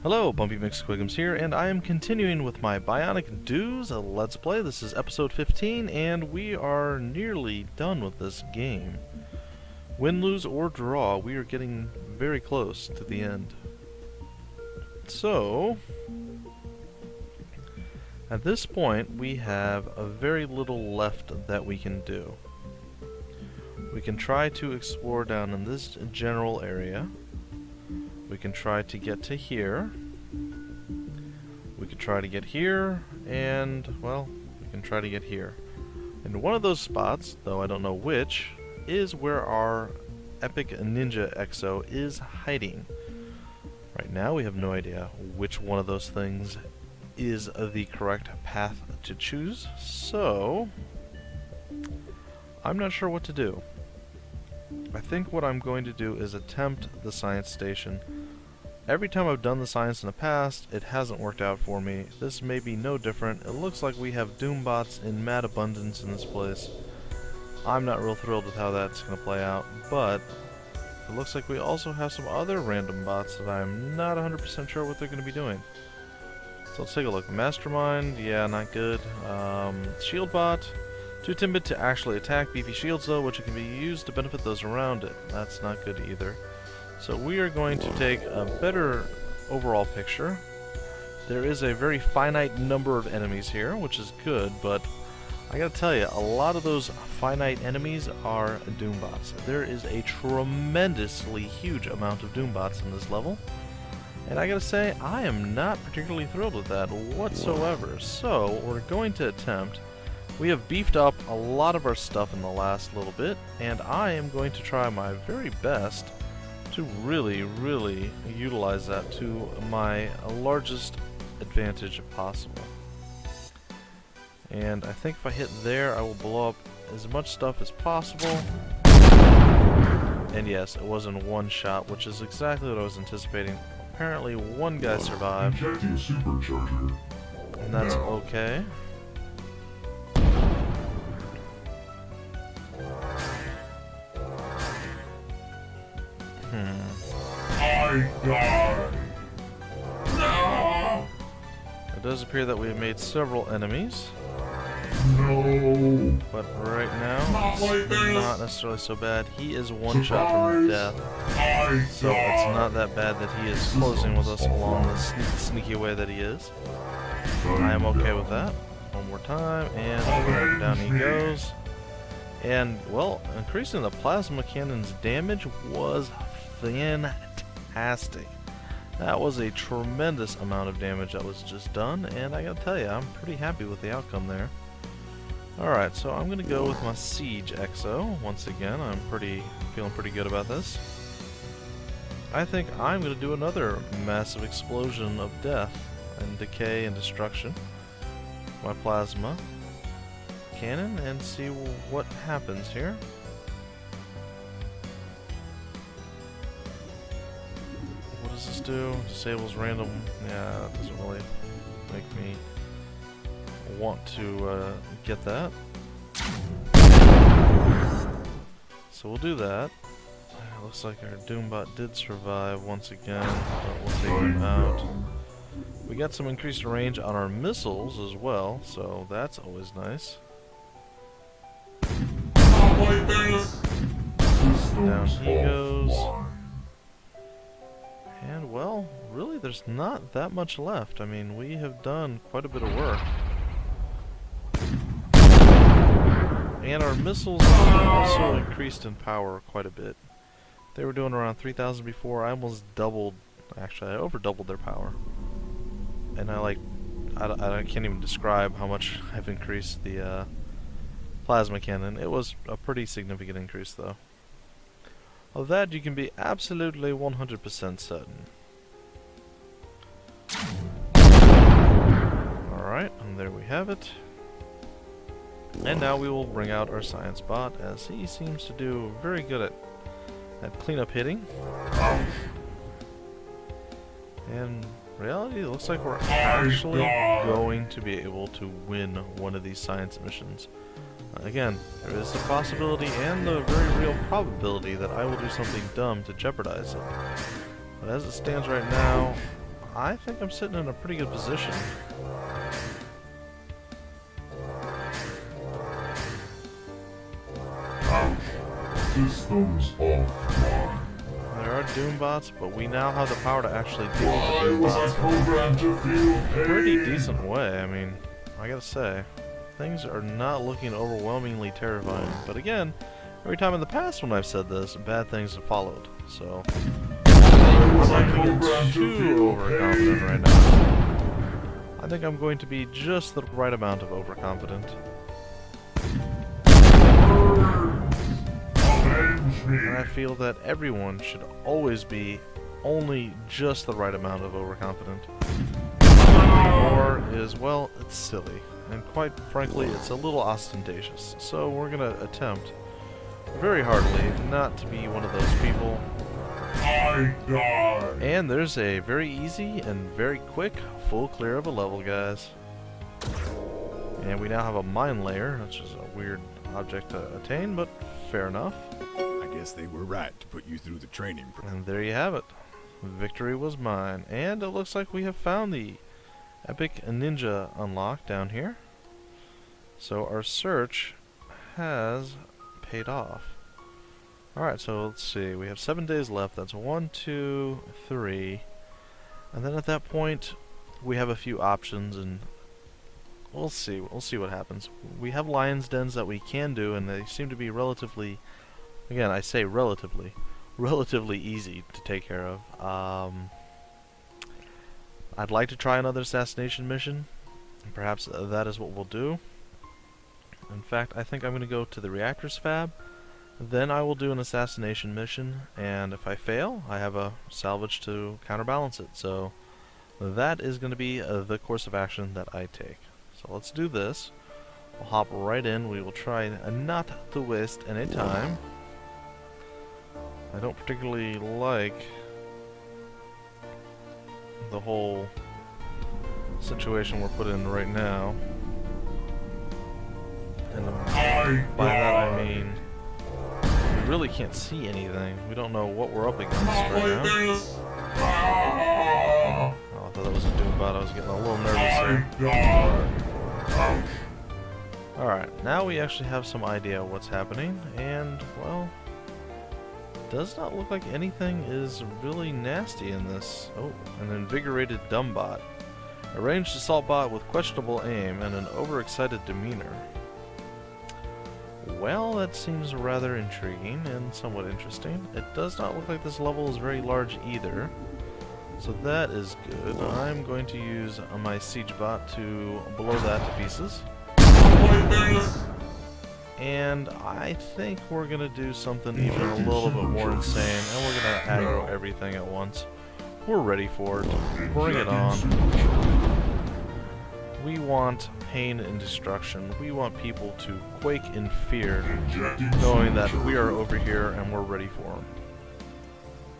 Hello, Bumpy McSquigums here, and I am continuing with my Bionic Dues Let's Play. This is episode 15, and we are nearly done with this game. Win, lose, or draw, we are getting very close to the end. So, at this point, we have a very little left that we can do. We can try to explore down in this general area. We can try to get to here. We can try to get here, and, well, we can try to get here. And one of those spots, though I don't know which, is where our Epic Ninja Exo is hiding. Right now we have no idea which one of those things is the correct path to choose, so I'm not sure what to do. I think what I'm going to do is attempt the science station. Every time I've done the science in the past, it hasn't worked out for me. This may be no different. It looks like we have Doombots in mad abundance in this place. I'm not real thrilled with how that's going to play out, but it looks like we also have some other random bots that I'm not 100% sure what they're going to be doing. So let's take a look. Mastermind, yeah, not good. Shield bot. Too timid to actually attack. Beefy shields though, which can be used to benefit those around it. That's not good either. So we are going to take a better overall picture. There is a very finite number of enemies here, which is good, but I gotta tell you, a lot of those finite enemies are Doombots. There is a tremendously huge amount of Doombots in this level, and I gotta say, I am not particularly thrilled with that whatsoever. So we're going to attempt. We have beefed up a lot of our stuff in the last little bit, and I am going to try my very best to really utilize that to my largest advantage possible. And I think if I hit there, I will blow up as much stuff as possible. And yes, it was in one shot, which is exactly what I was anticipating. Apparently one guy survived, and that's okay. I die. No. It does appear that we have made several enemies. No. But right now, Not like it's this. not necessarily so bad. He is one shot from death, I so it's not that bad that he is closing with us along the sneaky way that he is. I am okay with that. One more time, and down he goes. And, well, increasing the plasma cannon's damage was fantastic. That was a tremendous amount of damage that was just done, and I gotta tell you, I'm pretty happy with the outcome there. Alright, so I'm gonna go with my Siege Exo. Once again, I'm feeling pretty good about this. I think I'm gonna do another massive explosion of death and decay and destruction. My plasma cannon, and see what happens here. What does this do? Disables random. Yeah, that doesn't really make me want to get that. So we'll do that. Looks like our Doombot did survive once again, but we'll take him out. We got some increased range on our missiles as well, so that's always nice. like this. Down he goes. And, well, really there's not that much left. I mean, we have done quite a bit of work. And our missiles have also increased in power quite a bit. They were doing around 3,000 before. I almost doubled, actually I over doubled their power. And I can't even describe how much I've increased the plasma cannon. It was a pretty significant increase though. Of that you can be absolutely 100% certain. Alright, and there we have it. And now we will bring out our science bot, as he seems to do very good at cleanup hitting. And in reality, it looks like we're actually going to be able to win one of these science missions. Again, there is the possibility and the very real probability that I will do something dumb to jeopardize it. But as it stands right now, I think I'm sitting in a pretty good position. Systems offline. There are Doombots, but we now have the power to actually deal Why with the was I Doombots programmed to feel in a pain? pretty decent way. I mean, I gotta say, things are not looking overwhelmingly terrifying. But again, every time in the past when I've said this, bad things have followed. So, Why was I'm I not going to programmed get to too feel overconfident pain? right now. I think I'm going to be just the right amount of overconfident. Avenge me. And I feel that everyone should always be only just the right amount of overconfident. Or is, well, it's silly. And quite frankly, it's a little ostentatious. So we're gonna attempt very heartily not to be one of those people. I die. And there's a very easy and very quick full clear of a level, guys. And we now have a mine layer, which is a weird object to attain, but fair enough. I guess they were right to put you through the training program. And there you have it. Victory was mine. And it looks like we have found the epic ninja unlock down here. So our search has paid off. Alright, so let's see. We have 7 days left. That's 1, 2, 3. And then at that point, we have a few options, and we'll see. We'll see what happens. We have lion's dens that we can do, and they seem to be relatively, again, I say relatively easy to take care of. I'd like to try another assassination mission. Perhaps that is what we'll do. In fact, I think I'm going to go to the reactors fab. Then I will do an assassination mission, and if I fail, I have a salvage to counterbalance it. So that is going to be the course of action that I take. So let's do this. We'll hop right in. We will try not to waste any time. I don't particularly like the whole situation we're put in right now. And by that I mean we really can't see anything. We don't know what we're up against Not right like now. this. Ah. Oh, I thought that was a Doombot. I was getting a little nervous I there. die. Alright, now we actually have some idea of what's happening, and, well, does not look like anything is really nasty in this. Oh, an invigorated Dumbbot. A ranged assault bot with questionable aim and an overexcited demeanor. Well, that seems rather intriguing and somewhat interesting. It does not look like this level is very large either, so that is good. I'm going to use my siege bot to blow that to pieces. Not like this. And I think we're gonna do something even a little bit more insane, and we're gonna aggro everything at once. We're ready for it. Bring it on. We want pain and destruction. We want people to quake in fear, knowing that we are over here and we're ready for them.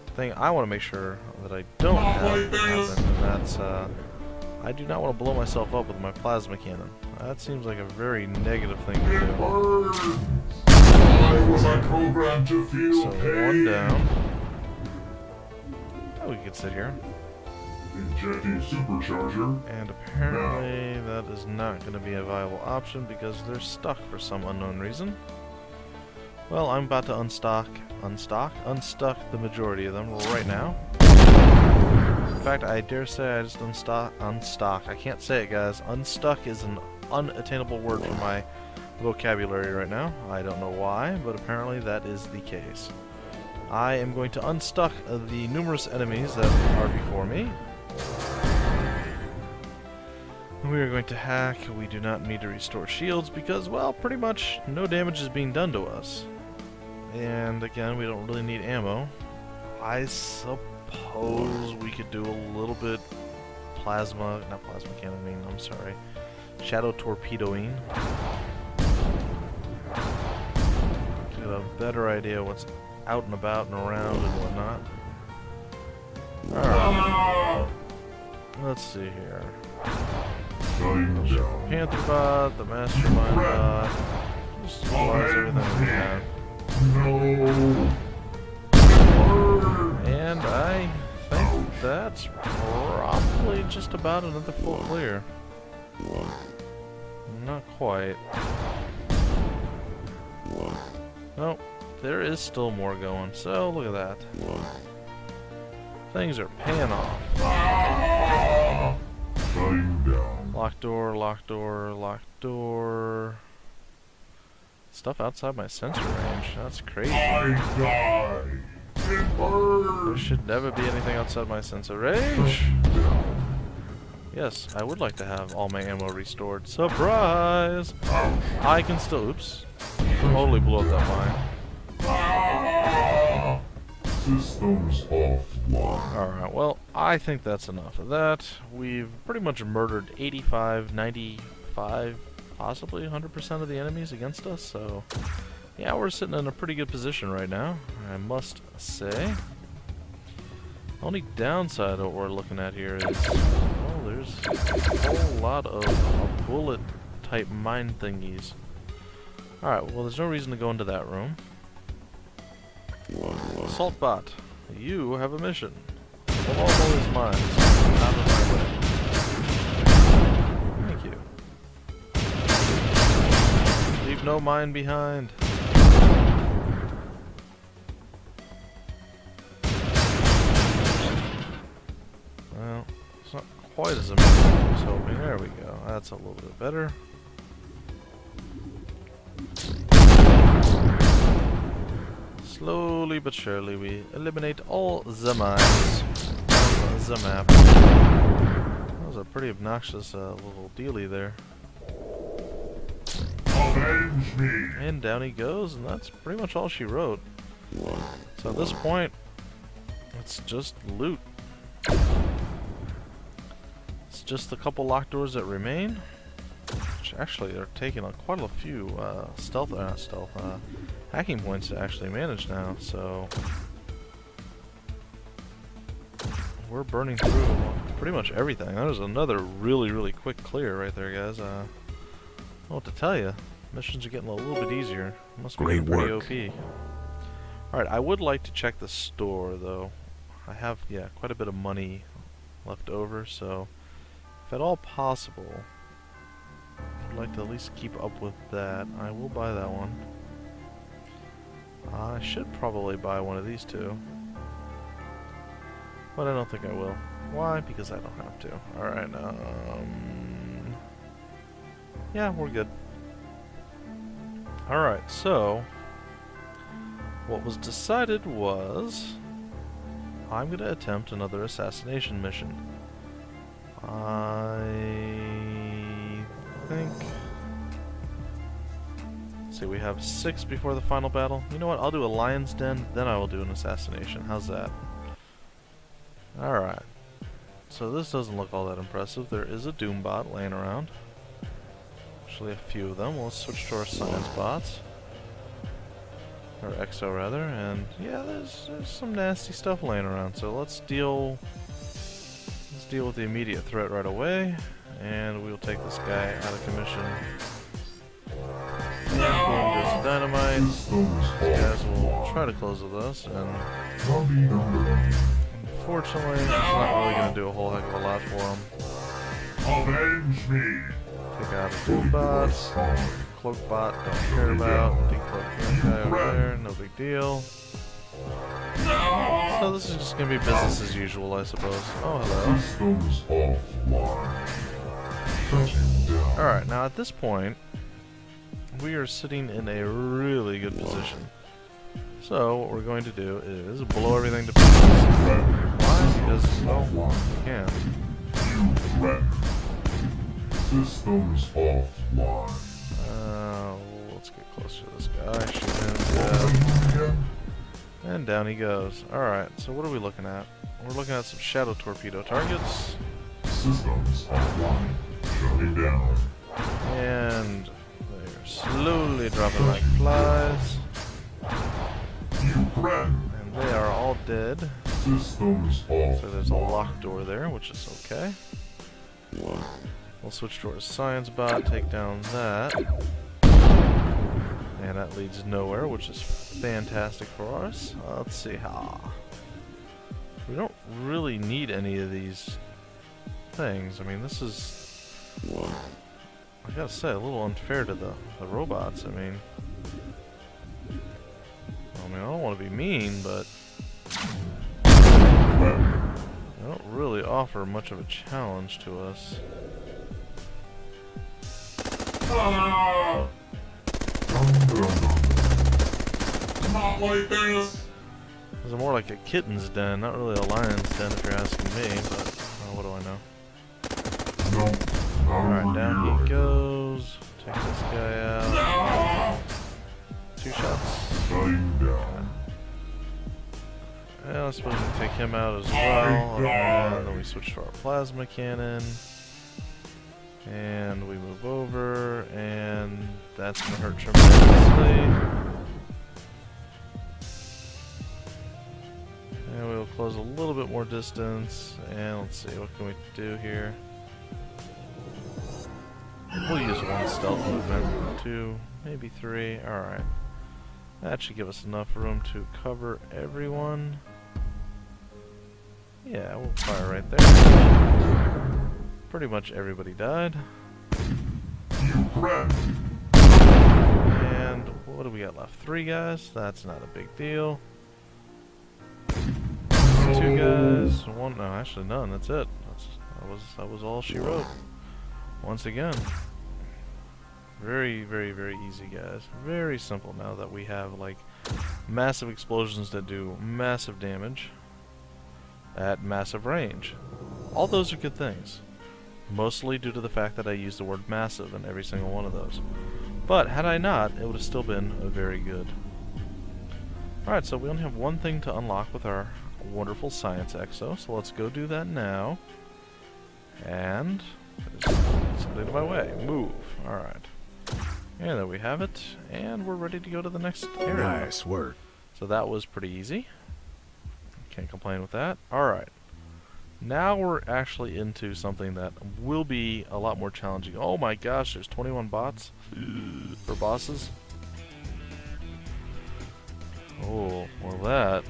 The thing I want to make sure that I don't have happen, and that's, I do not want to blow myself up with my plasma cannon. That seems like a very negative thing to It do. burns. Why was I programmed to feel So pain? one down. Oh, we could sit here. Injecting supercharger. And apparently that is not going to be a viable option because they're stuck for some unknown reason. Well, I'm about to unstuck the majority of them right now. In fact, I dare say I just unstock. I can't say it, guys. Unstuck is an unattainable word for my vocabulary right now. I don't know why, but apparently that is the case. I am going to unstuck the numerous enemies that are before me. We are going to hack. We do not need to restore shields because, well, pretty much no damage is being done to us. And again, we don't really need ammo. I suppose we could do a little bit not plasma cannon, I'm sorry. Shadow torpedoing. Get a better idea what's out and about and around and whatnot. Alright, Ah. let's see here. Shutting down. Panther bot, the mastermind bot. Just utilize everything we have. No. Burn. And I think that's probably probably just about another full clear. Not quite. Nope, there is still more going, so look at that. Things are paying off. Shutting down. Locked door, locked door, locked door. Stuff outside my sensor range. That's crazy. I die. It There burns. should never be anything outside my sensor range. Down. Yes, I would like to have all my ammo restored. Surprise! Ouch. I can still... Oops. Totally blew up that mine. Ah! Systems offline. Alright, well, I think that's enough of that. We've pretty much murdered 85, 95, possibly 100% of the enemies against us, so... Yeah, we're sitting in a pretty good position right now, I must say. Only downside of what we're looking at here is... Oh, there's a whole lot of bullet-type mine thingies. Alright, well, there's no reason to go into that room. Assault bot, you have a mission. Pull all those mines out of my way. Thank you. Leave no mine behind. Well, it's not quite as amazing as I was hoping. There we go. That's a little bit better. Slowly but surely we eliminate all the mines on the map. That was a pretty obnoxious little dealie there. Avenge me. And down he goes, and that's pretty much all she wrote. So at this point, it's just loot. It's just a couple locked doors that remain. Which actually are taking on quite a few hacking points to actually manage now, so we're burning through pretty much everything. That was another really quick clear right there, guys. I don't know what to tell you. Missions are getting a little bit easier. Must be Great pretty work. OP. Alright, I would like to check the store, though. I have, yeah, quite a bit of money left over, so if at all possible, I'd like to at least keep up with that. I will buy that one. I should probably buy one of these two, but I don't think I will. Why? Because I don't have to. Alright, yeah, we're good. Alright, so what was decided was I'm going to attempt another assassination mission. I think... Let's see, we have 6 before the final battle. You know what? I'll do a lion's den, then I will do an assassination. How's that? Alright. So this doesn't look all that impressive. There is a Doom bot laying around. Actually, a few of them. Let's switch to our science bots. Or Exo, rather. And yeah, there's some nasty stuff laying around. So let's deal with the immediate threat right away. And we'll take this guy out of commission. Boom goes the dynamite. Systems These guys will offline. try to close with us. And Copy number. unfortunately, it's not really going to do a whole heck of a lot for them. Avenge me. Take out a Doom bot. Cloak bot, don't care about. Decloak that guy over there, no big deal. So this is just gonna be business as usual, I suppose. Oh, hello. Systems offline. Shutting down. Alright, now at this point, we are sitting in a really good position. So, what we're going to do is blow everything to pieces. Why? Because, well, we can. You threaten. Systems offline. Let's get closer to this guy. Shoot him dead. And down he goes. Alright, so what are we looking at? We're looking at some shadow torpedo targets. Systems offline. Shutting down. And they're slowly dropping like flies. You threaten. And they are all dead. Systems offline. So there's a locked door there, which is okay. We'll switch to our science bot, take down that. And that leads nowhere, which is fantastic for us. Let's see how. We don't really need any of these things. I mean, this is, I gotta say, a little unfair to the robots. I mean, I don't want to be mean, but they don't really offer much of a challenge to us. Not like this. This is more like a kitten's den, not really a lion's den if you're asking me, but what do I know? No. Alright, down he goes. Take this guy out. 2 shots. Shutting down. And I suppose we can take him out as well. And then we switch to our plasma cannon. And we move over, and that's gonna hurt tremendously. And we'll close a little bit more distance, and let's see, what can we do here? We'll use 1 stealth movement, 2, maybe 3, alright. That should give us enough room to cover everyone. Yeah, we'll fire right there. Pretty much everybody died. And what do we got left? 3 guys? That's not a big deal. 2 guys. 1. No, actually none. That's it. That was all she wrote. Once again. Very, very, very easy, guys. Very simple now that we have like massive explosions that do massive damage at massive range. All those are good things. Mostly due to the fact that I used the word massive in every single one of those. But had I not, it would have still been very good. Alright, so we only have 1 thing to unlock with our wonderful science exo, so let's go do that now. And there's something in my way. Move. Alright. And there we have it, and we're ready to go to the next area. Nice work. So that was pretty easy. Can't complain with that. Alright. Now we're actually into something that will be a lot more challenging. Oh my gosh, there's 21 bots for bosses. Oh, well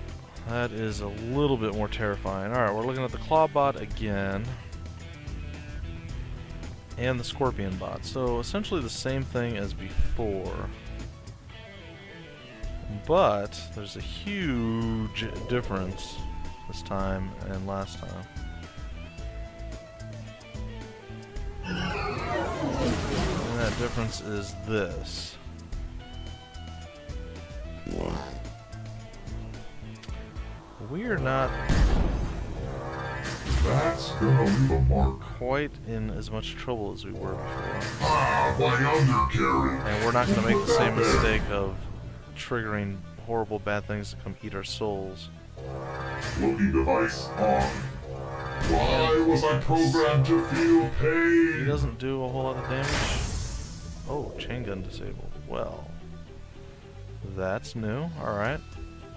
that is a little bit more terrifying. Alright, we're looking at the claw bot again. And the scorpion bot. So essentially the same thing as before. But there's a huge difference this time and last time. And that difference is this. We're not That's gonna leave a mark. quite in as much trouble as we were before. Ah, my undercarriage. And we're not going to make the same mistake of triggering horrible bad things to come eat our souls. Looking device on. Why was I programmed to feel He pain? doesn't do a whole lot of damage. Oh, chain gun disabled. Well, that's new. Alright.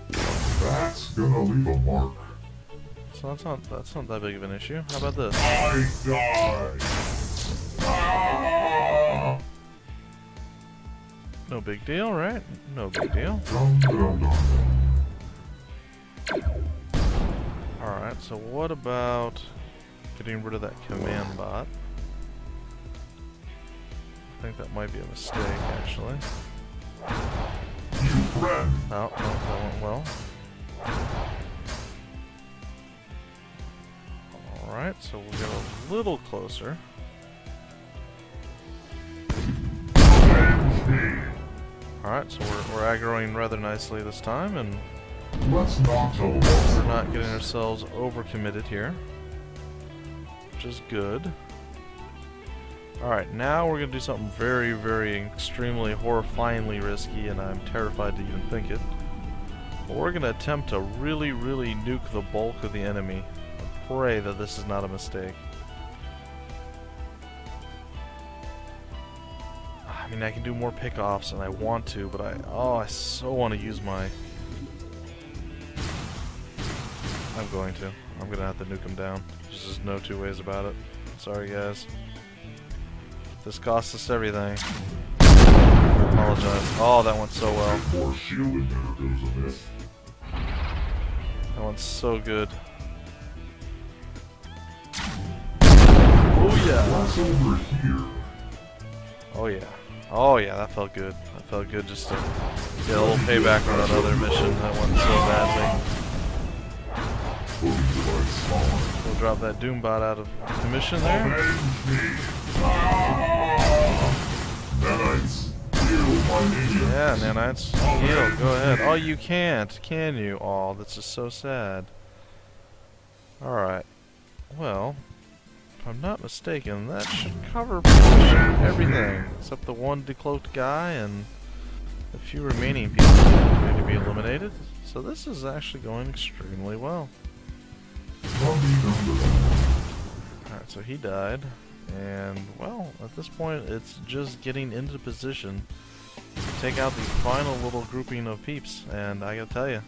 That's gonna leave a mark. So that's not that big of an issue. How about this? I die. Ah! No big deal, right? No big deal. Dum, dum, dum. Alright, so what about getting rid of that command bot? I think that might be a mistake, actually. You friend. Oh, no, that went well. Alright, so we'll get a little closer. Avenge me. Alright, so we're aggroing rather nicely this time, and Let's not tell we're not getting ourselves overcommitted here, which is good. Alright, now we're going to do something very, very extremely horrifyingly risky, and I'm terrified to even think it. But we're going to attempt to really, really nuke the bulk of the enemy. And pray that this is not a mistake. I mean, I can do more pickoffs, and I want to, but I so want to use my... I'm going to have to nuke him down. There's just no 2 ways about it. Sorry, guys. This costs us everything. I apologize. Oh, that went so well. Poor shielding there goes amiss. That went so good. yeah. What's over here? Oh yeah. Oh yeah, that felt good. That felt good just to get a little payback on that other mission that went so badly. Loading device on. We'll drop that Doombot out of commission there. Avenge me! Nanites, heal my minions. Yeah, nanites. Heal, go ahead. Oh, you can't, can you? Oh, that's just so sad. Alright. Well, if I'm not mistaken, that should cover pretty much everything. Except the one decloaked guy and the few remaining people that need to be eliminated. So this is actually going extremely well. Alright, so he died. And, well, at this point, it's just getting into position to take out the final little grouping of peeps. And I gotta tell you,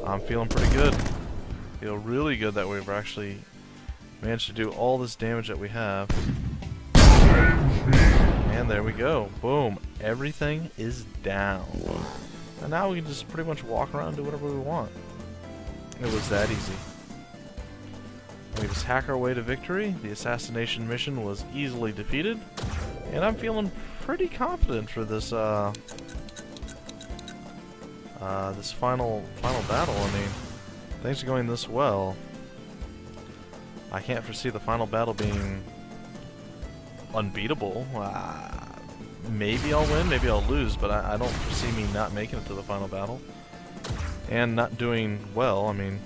I'm feeling pretty good. Feel really good that we've actually managed to do all this damage that we have. And there we go. Boom. Everything is down. And now we can just pretty much walk around and do whatever we want. It was that easy. We just hack our way to victory. The assassination mission was easily defeated. And I'm feeling pretty confident for this this final battle. I mean, things are going this well. I can't foresee the final battle being unbeatable. Maybe I'll win, maybe I'll lose, but I don't foresee me not making it to the final battle. And not doing well. I mean,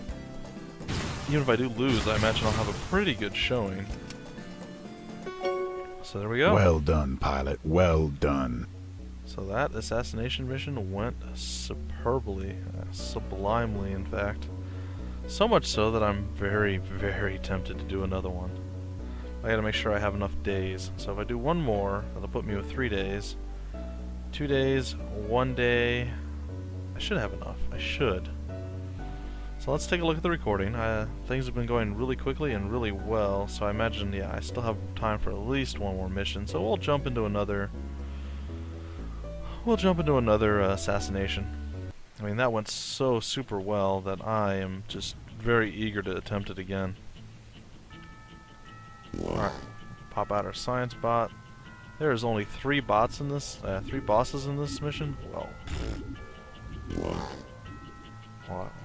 even if I do lose, I imagine I'll have a pretty good showing. So there we go. Well done, pilot. Well done. So that assassination mission went superbly, sublimely in fact. So much so that I'm very, very tempted to do another one. I gotta make sure I have enough days. So if I do one more, that'll put me with 3 days. 2 days, 1 day. I should have enough. I should. So let's take a look at the recording. Things have been going really quickly and really well, so I imagine, yeah, I still have time for at least one more mission. So we'll jump into another. Assassination. I mean, that went so super well that I am just very eager to attempt it again. Alright, pop out our science bot. There is only 3 bots in this, 3 bosses in this mission. Well,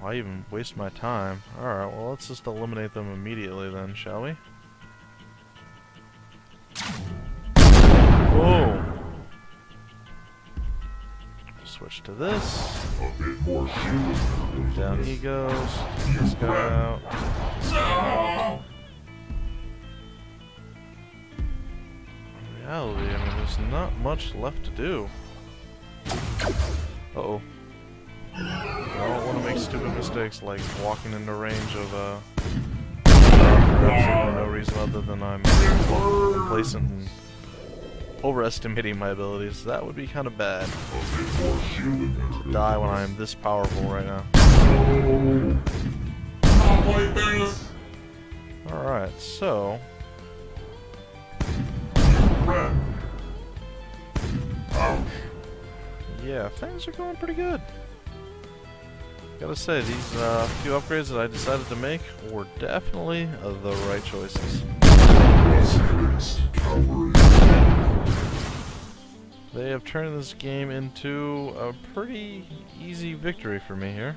why even waste my time? Alright, well, let's just eliminate them immediately then, shall we? Boom! Switch to this. A bit more shielding. Down he goes. This guy out. In reality, I mean, there's not much left to do. Uh-oh. I don't want to make stupid mistakes like walking into range of for absolutely no reason other than I'm complacent and overestimating my abilities. That would be kind of bad. To die when I'm this powerful right now. Alright, so yeah, things are going pretty good. Gotta say, these few upgrades that I decided to make were definitely the right choices. They have turned this game into a pretty easy victory for me here.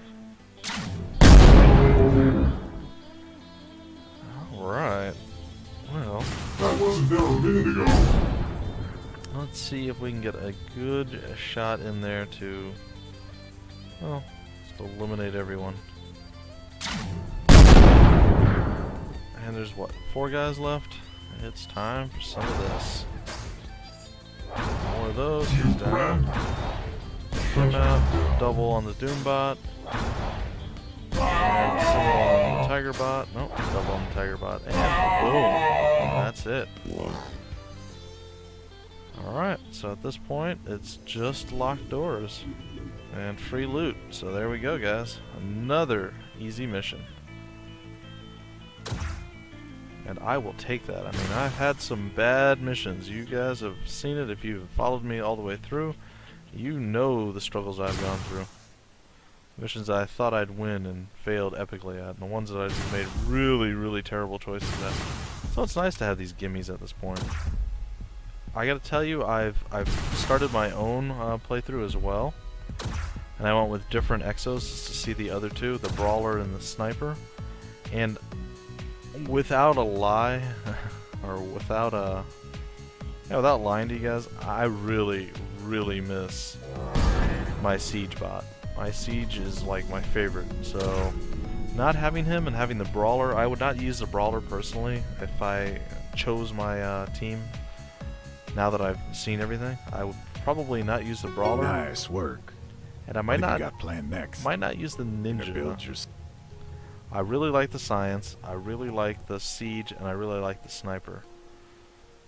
Alright. Well, that wasn't there a minute ago. Let's see if we can get a good shot in there to, well, just eliminate everyone. And there's what, 4 guys left? It's time for some of this. More of those, he's down. Him out, double on the Doombot. And single on the Tigerbot. Nope, double on the Tigerbot. And boom! That's it. Alright, so at this point, it's just locked doors. And free loot. So there we go, guys. Another easy mission. And I will take that. I mean, I've had some bad missions. You guys have seen it. If you've followed me all the way through, you know the struggles I've gone through. Missions I thought I'd win and failed epically at. And the ones that I just made really, really terrible choices at. So it's nice to have these gimmies at this point. I gotta tell you, I've started my own playthrough as well, and I went with different exos to see the other two, the brawler and the sniper. And without a lie, or without lying to you guys, I really miss my siege bot. My siege is like my favorite, so not having him and having the brawler, I would not use the brawler personally if I chose my team. Now that I've seen everything, I would probably not use the brawler. Nice work. And I might What not have you got planned next? might not use the ninja. Build your I really like the science, I really like the siege, and I really like the sniper.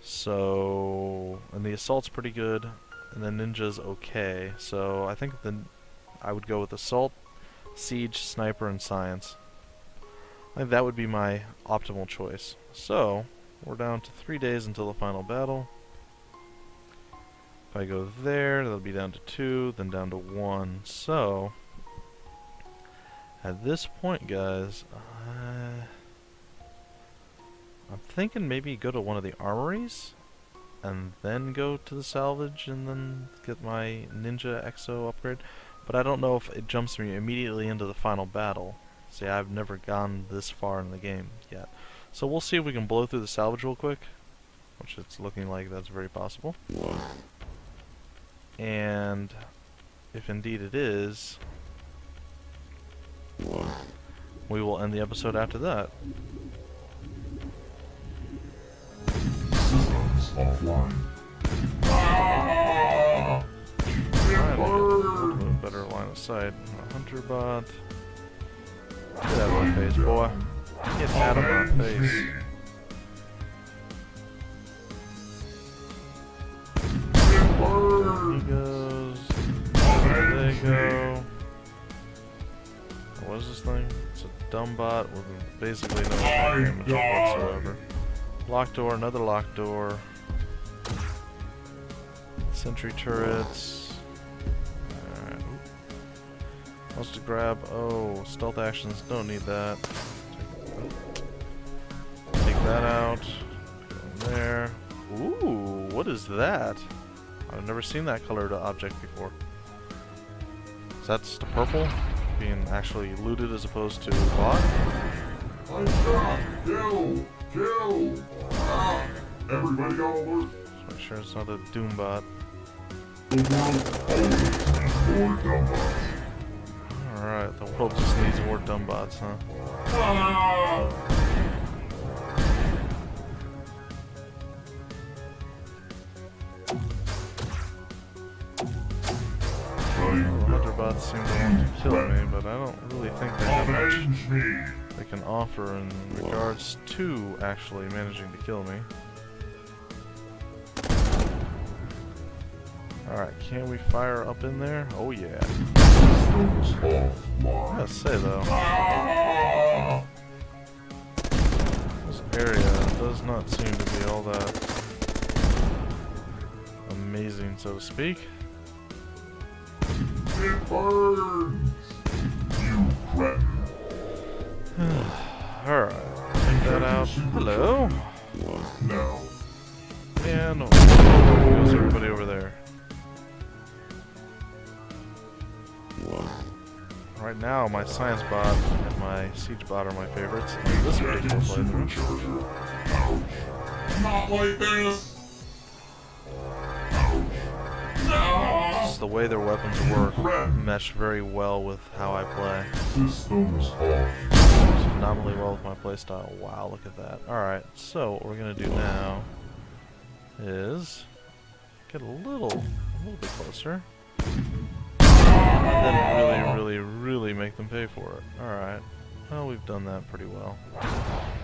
So, and the assault's pretty good, and the ninja's okay. So I think I would go with assault, siege, sniper, and science. I think that would be my optimal choice. So we're down to 3 days until the final battle. If I go there, that'll be down to 2, then down to 1. So at this point, guys, I'm thinking maybe go to one of the armories and then go to the salvage and then get my ninja exo upgrade. But I don't know if it jumps me immediately into the final battle. See, I've never gone this far in the game yet. So we'll see if we can blow through the salvage real quick, which it's looking like that's very possible. And if indeed it is, we will end the episode after that. Systems offline. Trying to get a little bit better line of sight. Hunter bot. Get out of my face, boy. Get out of my face. He goes. There they go. What is this thing? It's a dumb bot with basically no damage whatsoever. Locked door, another locked door. Sentry turrets. Alright. Wants to grab. Oh, stealth actions. Don't need that. Take that out. Go in there. Ooh, what is that? I've never seen that colored object before. Is that just a purple? Being actually looted as opposed to bought? Kill! Kill! Everybody on alert! Just make sure it's not a doom bot. The world always needs more dumb bots. Alright, the world just needs more dumb bots, huh? The hunter bots seem to want to kill me, but I don't really think they have much Avenge me! they can offer in regards to actually managing to kill me. Alright, can we fire up in there? Oh yeah. Systems offline. I gotta say though, this area does not seem to be all that amazing, so to speak. It burns! You cretin. Alright, take that out. Hello? No. And where goes everybody over there? Right now, my science bot and my siege bot are my favorites. In this particular playthrough. Supercharger. Ouch. Not like this! Ouch. No! Just the way their weapons work mesh very well with how I play. Systems off. Phenomenally well with my playstyle. Wow, look at that. Alright, so what we're gonna do now is get a little bit closer. And then really make them pay for it. Alright. Well, we've done that pretty well.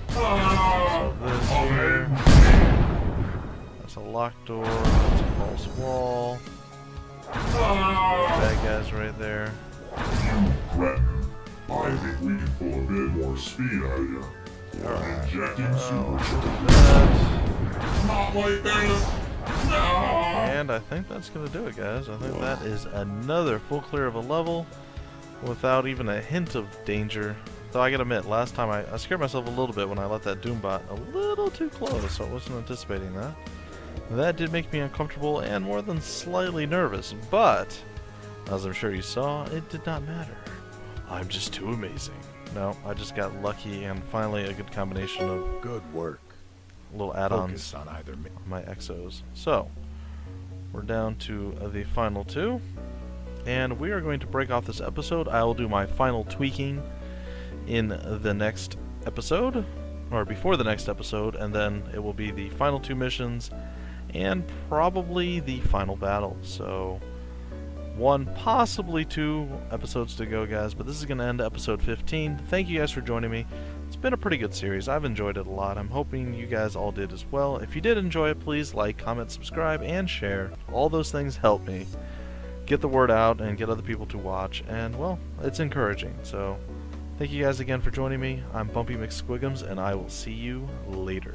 So this here, that's a locked door, that's a false wall. Bad guys right there. You cretin. I think we can pull a bit more speed out of you. Alright. Injecting Let's do supercharger. that. Not like this! No! And I think that's gonna do it, guys. I think that is another full clear of a level without even a hint of danger. Though I gotta admit, last time I scared myself a little bit when I let that Doombot a little too close, so I wasn't anticipating that. That did make me uncomfortable and more than slightly nervous, but, as I'm sure you saw, it did not matter. I'm just too amazing. No, I just got lucky and finally a good combination of Good work. little add-ons Focus on either me. on my exos. So, we're down to the final two, and we are going to break off this episode. I will do my final tweaking in the next episode, or before the next episode, and then it will be the final two missions and probably the final battle. So, one, possibly two episodes to go, guys, but this is going to end episode 15. Thank you guys for joining me. It's been a pretty good series. I've enjoyed it a lot. I'm hoping you guys all did as well. If you did enjoy it, please like, comment, subscribe, and share. All those things help me get the word out and get other people to watch, and, well, it's encouraging. So, thank you guys again for joining me. I'm Bumpy McSquigums, and I will see you later.